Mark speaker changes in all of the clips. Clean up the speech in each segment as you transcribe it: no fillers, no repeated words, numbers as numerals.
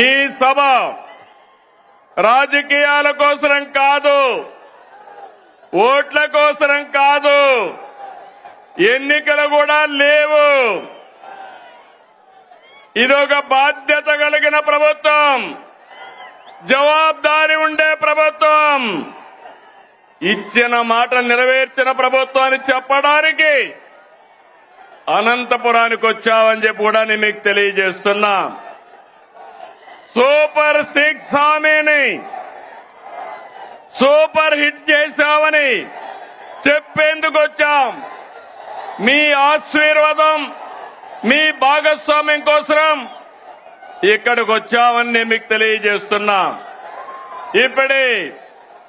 Speaker 1: ఈ సభ రాజకీయాల కోసరం కాదు, ఓట్ల కోసరం కాదు, ఎన్నికలు కూడా లేవు. ఇదొక బాధ్యత కలిగిన ప్రభుత్వం, జవాబుదారీ ఉండే ప్రభుత్వం, ఇచ్చిన మాట నెరవేర్చిన ప్రభుత్వాన్ని చెప్పడానికి అనంతపురానికి వచ్చావని చెప్పి కూడా నేను మీకు తెలియజేస్తున్నా. సూపర్ 6 హామీని సూపర్ హిట్ చేశామని చెప్పేందుకు వచ్చాం. మీ ఆశీర్వాదం, మీ భాగస్వామ్యం కోసం ఇక్కడికి వచ్చామని నేను మీకు తెలియజేస్తున్నా. ఇప్పుడే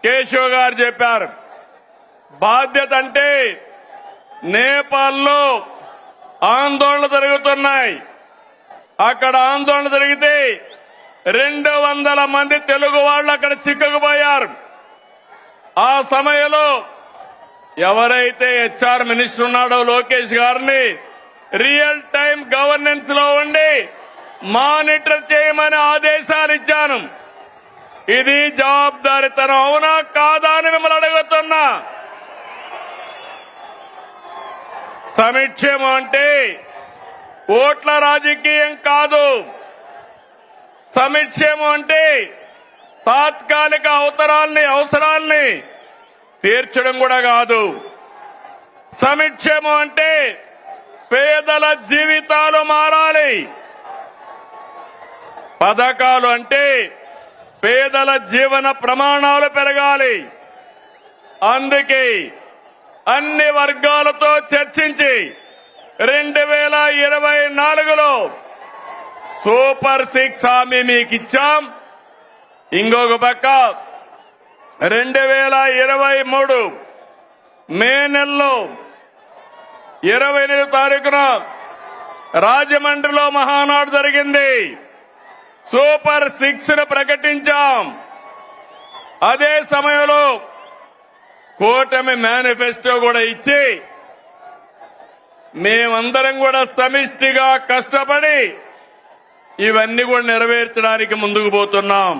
Speaker 1: కేశవ్ గారు చెప్పారు, బాధ్యత అంటే నేపాల్లో ఆందోళన జరుగుతున్నాయి. అక్కడ ఆందోళన జరిగితే 200 మంది తెలుగు వాళ్ళు అక్కడ చిక్కుకుపోయారు. ఆ సమయంలో ఎవరైతే హెచ్ఆర్ మినిస్టర్ ఉన్నాడో లోకేష్ గారిని రియల్ టైం గవర్నెన్స్ లో ఉండి మానిటర్ చేయమని ఆదేశాలు ఇచ్చాను. ఇది జవాబుదారీతనం అవునా కాదా అని మిమ్మల్ని అడుగుతున్నా. సంక్షేమం అంటే ఓట్ల రాజకీయం కాదు. సంక్షేమం అంటే తాత్కాలిక అవసరాల్ని తీర్చడం కూడా కాదు. సంక్షేమం అంటే పేదల జీవితాలు మారాలి. పథకాలు అంటే పేదల జీవన ప్రమాణాలు పెరగాలి. అందుకే అన్ని వర్గాలతో చర్చించి 2024లో సూపర్ 6 హామీ మీకు ఇచ్చాం. ఇంకొక పక్క 2023 మే నెలలో 28వ తారీఖున రాజమండ్రిలో మహానాడు జరిగింది. సూపర్ 6 ను ప్రకటించాం. అదే సమయంలో కూటమి మేనిఫెస్టో కూడా ఇచ్చి మేమందరం కూడా సమిష్టిగా కష్టపడి ఇవన్నీ కూడా నెరవేర్చడానికి ముందుకు పోతున్నాం.